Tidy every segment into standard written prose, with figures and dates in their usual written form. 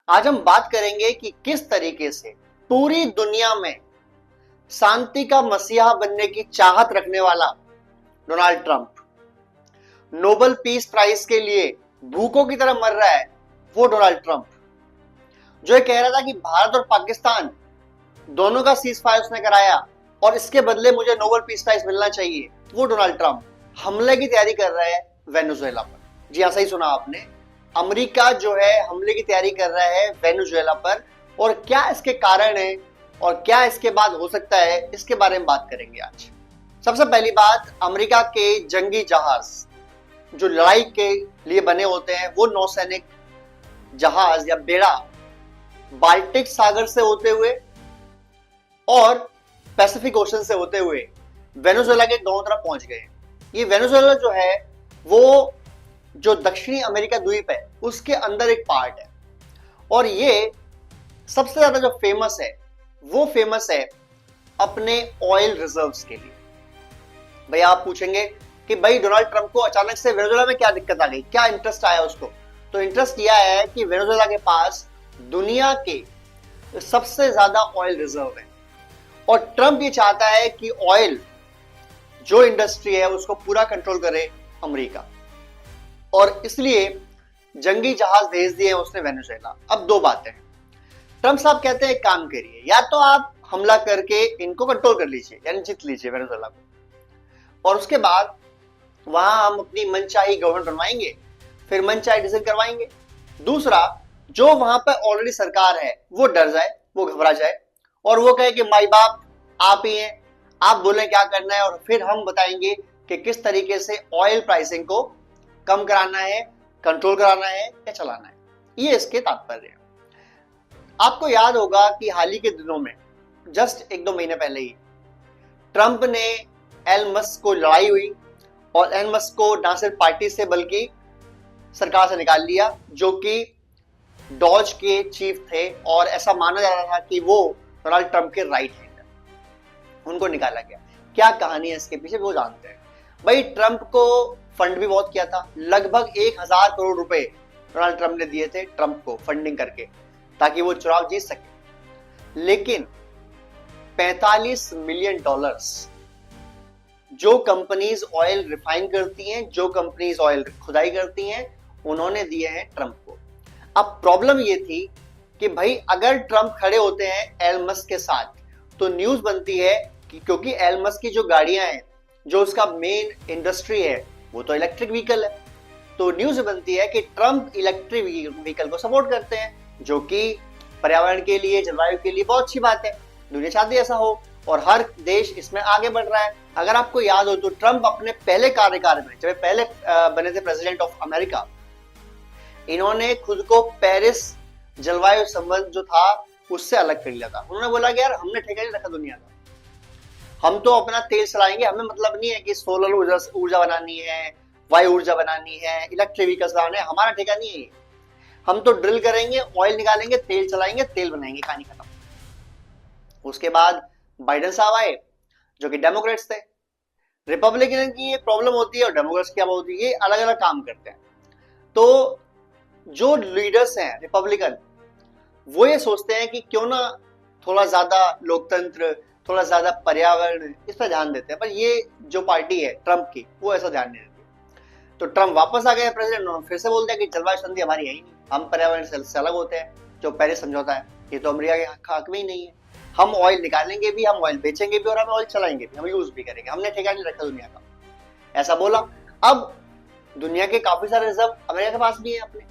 आज हम बात करेंगे कि किस तरीके से पूरी दुनिया में शांति का मसीहा बनने की चाहत रखने वाला Donald Trump Nobel Peace Prize के लिए भूखों की तरह मर रहा है। वो डोनाल्ड ट्रंप जो ये कह रहा था कि भारत और पाकिस्तान दोनों का सीज फायर उसने कराया और इसके बदले मुझे नोबेल पीस प्राइज मिलना चाहिए। वो डोनाल्ड ट्रंप हमले की तैयारी कर रहा है वेनेजुएला पर। जी हाँ, सही सुना आपने। अमेरिका जो है हमले की तैयारी कर रहा है वेनेजुएला पर, और क्या इसके कारण है और क्या इसके बाद हो सकता है, इसके बारे में बात करेंगे आज। सबसे पहली बात, अमेरिका के जंगी जहाज जो लड़ाई के लिए बने होते हैं, वो नौसैनिक जहाज या बेड़ा बाल्टिक सागर से होते हुए और पैसिफिक ओशन से होते हुए वेनेजुएला के दोनों तरफ पहुंच गए। ये वेनेजुएला जो है वो जो दक्षिणी अमेरिका द्वीप है उसके अंदर एक पार्ट है, और ये सबसे ज्यादा जो फेमस है वो फेमस है अपने ऑयल रिजर्व्स के लिए। भाई आप पूछेंगे कि भाई डोनाल्ड ट्रंप को अचानक से वेनेजुएला में क्या दिक्कत आ गई, क्या इंटरेस्ट आया उसको? तो इंटरेस्ट यह है कि वेनेजुएला के पास दुनिया के सबसे ज्यादा ऑयल रिजर्व है, और ट्रंप ये चाहता है कि ऑयल जो इंडस्ट्री है उसको पूरा कंट्रोल करे अमेरिका, और इसलिए जंगी जहाज भेज दिए उसने वेनेजुएला। अब दो बातें हैं। ट्रंप साहब कहते हैं एक काम करिए, या तो आप हमला करके इनको कंट्रोल कर लीजिए, यानी जीत लीजिए वेनेजुएला को, और उसके बाद वहां हम अपनी मनचाही गवर्नमेंट बनवाएंगे, फिर मनचाही डिसीजन करवाएंगे। दूसरा, जो वहां पर ऑलरेडी सरकार है वो डर जाए, वो घबरा जाए, और वो कहे कि माई बाप आप ही हैं, आप बोले क्या करना है, और फिर हम बताएंगे कि किस तरीके से ऑयल प्राइसिंग को कम कराना है, कंट्रोल कराना है या चलाना है। ये इसके तात्पर्य है। आपको याद होगा कि हाल ही के दिनों में, जस्ट एक दो महीने पहले ही, ट्रंप ने एलन मस्क को लड़ाई हुई और एलन मस्क को ना सिर्फ पार्टी से बल्कि सरकार से निकाल लिया, जो कि डॉज के चीफ थे, और ऐसा माना जा रहा था कि वो डोनाल्ड ट्रंप के राइट हैंड। उनको निकाला गया। क्या कहानी है इसके पीछे वो जानते हैं। भाई ट्रंप को फंड भी बहुत किया था, लगभग 1000 करोड़ रुपए डोनाल्ड ट्रंप ने दिए थे ट्रंप को फंडिंग करके, ताकि वो चुनाव जीत सके। लेकिन 45 मिलियन डॉलर्स जो कंपनीज ऑयल रिफाइन करती हैं, जो कंपनीज ऑयल खुदाई करती हैं, उन्होंने दिए हैं ट्रंप को। अब प्रॉब्लम ये थी कि भाई अगर ट्रंप खड़े होते हैं एलन मस्क के साथ, तो न्यूज बनती है कि क्योंकि एलन मस्क की जो गाड़ियां हैं, जो उसका मेन इंडस्ट्री है, वो तो इलेक्ट्रिक व्हीकल है, तो न्यूज बनती है कि ट्रंप इलेक्ट्रिक व्हीकल को सपोर्ट करते हैं, जो कि पर्यावरण के लिए, जलवायु के लिए बहुत अच्छी बात है। दुनिया चाहती है ऐसा हो, और हर देश इसमें आगे बढ़ रहा है। अगर आपको याद हो तो ट्रंप अपने पहले कार्यकाल में, जब पहले बने थे प्रेसिडेंट ऑफ अमेरिका, इन्होंने खुद को पेरिस जलवायु संबंध जो था उससे अलग कर लिया था। उन्होंने बोला कि यार हमने ठेका नहीं रखा दुनिया का, हम तो अपना तेल चलाएंगे, हमें मतलब नहीं है कि सोलर ऊर्जा बनानी है, वायु ऊर्जा बनानी है, इलेक्ट्रिक व्हीकल्स बनाने हैं, हमारा ठेका नहीं है। हम तो ड्रिल करेंगे, ऑयल निकालेंगे, तेल चलाएंगे, तेल बनाएंगे, कहानी खत्म। उसके बाद बाइडेन साहब आए जो कि डेमोक्रेट्स थे। रिपब्लिकन की ये प्रॉब्लम होती है और डेमोक्रेट्स की क्या होती है, ये अलग अलग काम करते हैं। तो जो लीडर्स हैं रिपब्लिकन, वो ये सोचते हैं कि क्यों ना थोड़ा ज्यादा लोकतंत्र, थोड़ा ज्यादा पर्यावरण, इस पर ध्यान देते हैं। पर ये जो पार्टी है ट्रंप की, वो ऐसा ध्यान नहीं देती। तो ट्रंप वापस आ गए प्रेसिडेंट, उन्होंने फिर से बोल दिया कि जलवायु संधि हमारी है ही नहीं, हम पर्यावरण से अलग होते हैं। जो पेरिस समझौता है ये तो अमेरिका के हक में ही नहीं है। हम ऑयल निकालेंगे भी, हम ऑयल बेचेंगे भी, और हम ऑयल चलाएंगे भी, हम यूज भी करेंगे, हमने ठेका नहीं रखा दुनिया का, ऐसा बोला। अब दुनिया के काफी सारे रिजर्व अमेरिका के पास भी है अपने,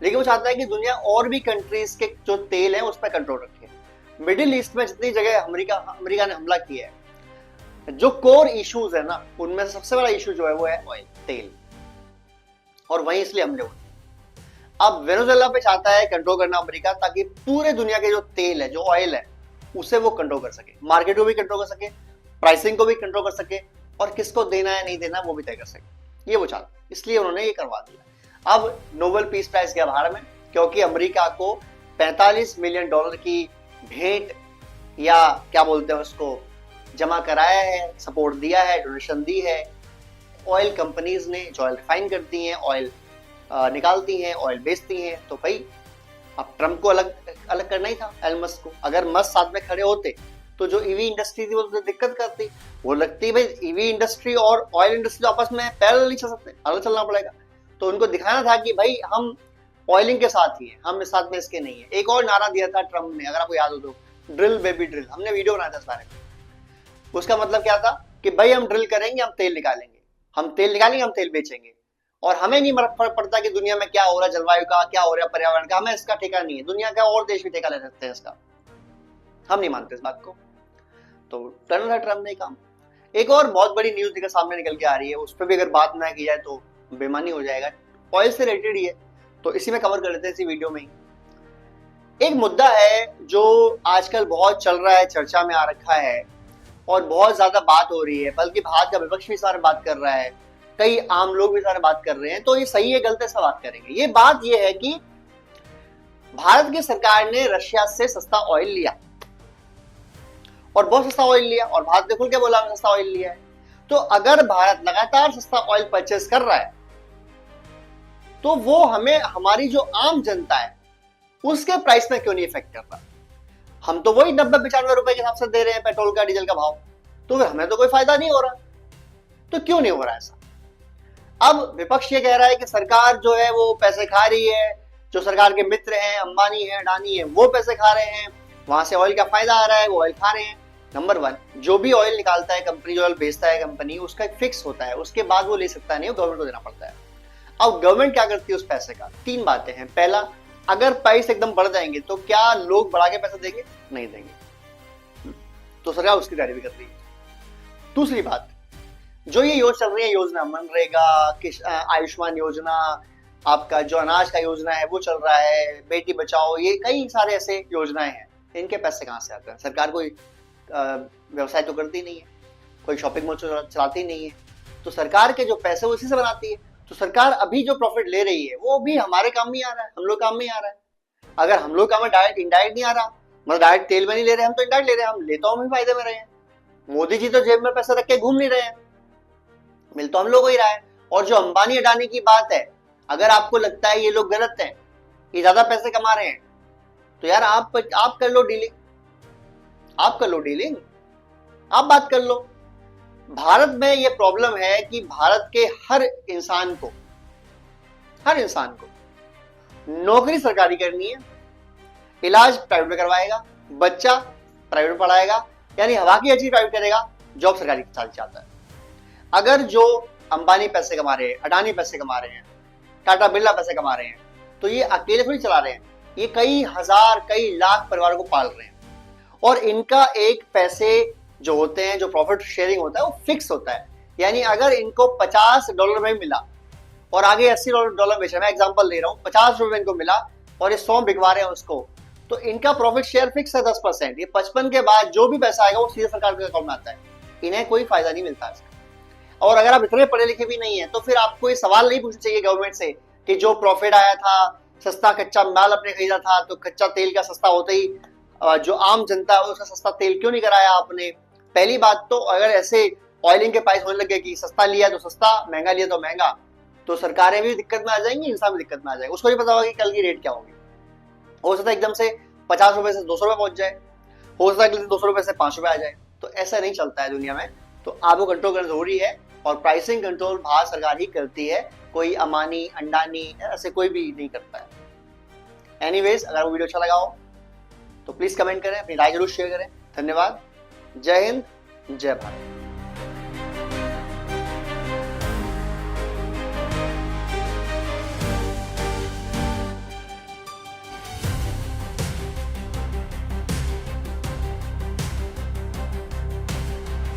लेकिन वो चाहता है कि दुनिया और भी कंट्रीज के जो तेल है उस पर कंट्रोल रखे। मिडिल ईस्ट में जितनी जगह अमेरिका ने हमला किया है, जो कोर इश्यूज है ना, उनमें सबसे बड़ा इशू जो है वो है ऑयल, तेल, और वहीं इसलिए हमले हुए। अब वेनेजुएला पे चाहता है कंट्रोल करना अमेरिका, ताकि पूरे दुनिया के जो तेल है, जो ऑयल है, उसे वो कंट्रोल कर सके, मार्केट को भी कंट्रोल कर सके, प्राइसिंग को भी कंट्रोल कर सके, और किसको देना है नहीं देना वो भी तय कर सके। ये वो चाहता, इसलिए उन्होंने ये करवा दिया। अब नोबेल पीस प्राइज गया बाहर में, क्योंकि अमेरिका को 45 मिलियन डॉलर की भेंट, या क्या बोलते हैं उसको, जमा कराया है, सपोर्ट दिया है, डोनेशन दी है ऑयल कंपनीज ने, जो ऑयल रिफाइन करती हैं, ऑयल निकालती हैं, ऑयल बेचती हैं। तो भाई अब ट्रम्प को अलग अलग करना ही था, एलन मस्क को। अगर मस्क साथ में खड़े होते तो जो ईवी इंडस्ट्री थी वो तो दिक्कत करती, वो लगती भाई ईवी इंडस्ट्री और ऑयल इंडस्ट्री आपस में पैरेलल नहीं चल सकते, अलग चलना पड़ेगा। तो उनको दिखाना था कि भाई हम ऑयलिंग के साथ ही है, हम इस साथ में इसके नहीं है। एक और नारा दिया था ट्रम्प ने, अगर आपको याद हो तो, ड्रिल बेबी ड्रिल। हमने वीडियो बनाया था इस बारे में। उसका मतलब क्या था कि भाई हम ड्रिल करेंगे, हम तेल निकालेंगे, हम तेल निकालेंगे, हम तेल बेचेंगे, और हमें नहीं फर्क पड़ता कि दुनिया में क्या हो रहा है, जलवायु का क्या हो रहा है, पर्यावरण का, हमें इसका ठेका नहीं है। दुनिया का और देश भी ठेका ले सकते हैं इसका, हम नहीं मानते इस बात को। तो टर्नर है ट्रम्प ने काम। एक और बहुत बड़ी न्यूज निकल सामने निकल के आ रही है, उस पर भी अगर बात ना की जाए तो बेमानी हो जाएगा, ऑयल से रिलेटेड ही है, तो इसी में कवर कर लेते हैं इसी वीडियो में ही। एक मुद्दा है जो आजकल बहुत चल रहा है, चर्चा में आ रखा है और बहुत ज्यादा बात हो रही है, बल्कि भारत का विपक्ष भी सारे बात कर रहा है, कई आम लोग भी सारे बात कर रहे हैं। तो ये सही है गलत है, सब बात करेंगे। ये बात ये है कि भारत की सरकार ने रशिया से सस्ता ऑयल लिया और बहुत सस्ता ऑयल लिया, और भारत ने खुल के बोला सस्ता ऑयल लिया है। तो अगर भारत लगातार सस्ता ऑयल परचेस कर रहा है तो वो हमें, हमारी जो आम जनता है उसके प्राइस में क्यों नहीं इफेक्ट कर रहा? हम तो वही 90-95 रुपए के हिसाब से दे रहे हैं पेट्रोल का, डीजल का भाव, तो फिर हमें तो कोई फायदा नहीं हो रहा। तो क्यों नहीं हो रहा ऐसा? अब विपक्ष ये कह रहा है कि सरकार जो है वो पैसे खा रही है, जो सरकार के मित्र हैं, अंबानी है, अडानी है, वो पैसे खा रहे हैं, वहां से ऑयल का फायदा आ रहा है, वो ऑयल खा रहे हैं। नंबर 1, जो भी ऑयल निकालता है कंपनी, जो ऑयल बेचता है कंपनी, उसका एक फिक्स होता है, उसके बाद वो ले सकता नहीं, गवर्नमेंट को देना पड़ता है। अब गवर्नमेंट क्या करती है उस पैसे का? 3 बातें हैं। पहला, अगर प्राइस एकदम बढ़ जाएंगे तो क्या लोग बढ़ा के पैसे देंगे? नहीं देंगे, तो सरकार उसकी तैयारी भी कर रही है। दूसरी बात, जो ये योजना चल रही है, योजना मनरेगा, आयुष्मान योजना, आपका जो अनाज का योजना है वो चल रहा है, बेटी बचाओ, ये कई सारे ऐसे योजनाएं हैं, इनके पैसे कहाँ से आते हैं? सरकार कोई व्यवसाय तो करती नहीं है, कोई शॉपिंग मॉल चलाती नहीं है, तो सरकार के जो पैसे वो इसी से बनाती है। तो सरकार अभी जो प्रॉफिट ले रही है वो भी हमारे काम में आ रहा है, हम लोग काम में आ रहा है। अगर हम लोग काम में डायरेक्ट इंडायरेक्ट नहीं आ रहा, मतलब डायरेक्ट तेल में नहीं ले रहे, हम तो इंडायरेक्ट ले रहे हैं, हम ले तो हम ही फायदे में रहे हैं। मोदी जी तो जेब में पैसा रख के घूम नहीं रहे हैं, मिल तो हम लोग को ही रहा है। और जो अंबानी अडानी की बात है, अगर आपको लगता है ये लोग गलत हैं, ये ज्यादा पैसे कमा रहे हैं, तो यार आप कर लो डीलिंग, आप कर लो डीलिंग, आप बात कर लो। भारत में ये प्रॉब्लम है कि भारत के हर इंसान को नौकरी सरकारी करनी है, इलाज प्राइवेट में करवाएगा, बच्चा प्राइवेट पढ़ाएगा, यानी हवा की चीज प्राइवेट करेगा, जॉब सरकारी के साथ चाहता है। अगर जो अंबानी पैसे कमा रहे हैं, अडानी पैसे कमा रहे हैं, टाटा बिरला पैसे कमा रहे हैं, तो ये अकेले थोड़ी चला रहे हैं, ये कई हजार कई लाख परिवारों को पाल रहे हैं। और इनका एक पैसे जो होते हैं, जो प्रॉफिट शेयरिंग होता है, वो फिक्स होता है। यानी अगर इनको $50 में मिला और आगे $80 बेचा, मैं एग्जांपल दे रहा हूँ, ₹50 इनको मिला और ये 100 बिकवा रहे हैं उसको, तो इनका प्रॉफिट शेयर फिक्स है 10%। ये 55 के बाद जो भी पैसा आएगा वो सीधे सरकार के अकाउंट में आता है, इन्हें कोई फायदा नहीं मिलता इसका। और अगर आप इतने पढ़े लिखे भी नहीं है तो फिर आपको ये सवाल नहीं पूछना चाहिए गवर्नमेंट से कि जो प्रॉफिट आया था, सस्ता कच्चा माल आपने खरीदा था, तो कच्चा तेल का सस्ता होते ही जो आम जनता है उसका सस्ता तेल क्यों नहीं कराया आपने? पहली बात तो अगर ऐसे ऑयलिंग के प्राइस होने लगे कि सस्ता लिया तो सस्ता, महंगा लिया तो महंगा, तो सरकारें भी दिक्कत में आ जाएंगी, इंसान भी दिक्कत में आ जाएगा। उसको नहीं पता होगा कि कल की रेट क्या होगी। हो सकता है एकदम से ₹50 से ₹200 पहुंच जाए, हो सकता है कि ₹200 से ₹5 आ जाए। तो ऐसा नहीं चलता है दुनिया में, तो आपको कंट्रोल करना जरूरी है, और प्राइसिंग कंट्रोल भारत सरकार ही करती है, कोई अमानी अंडानी ऐसे कोई भी नहीं करता है। एनीवेज, अगर वो वीडियो अच्छा लगा हो तो प्लीज कमेंट करें, अपनी राय जरूर शेयर करें। धन्यवाद। जय हिंद, जय भारत।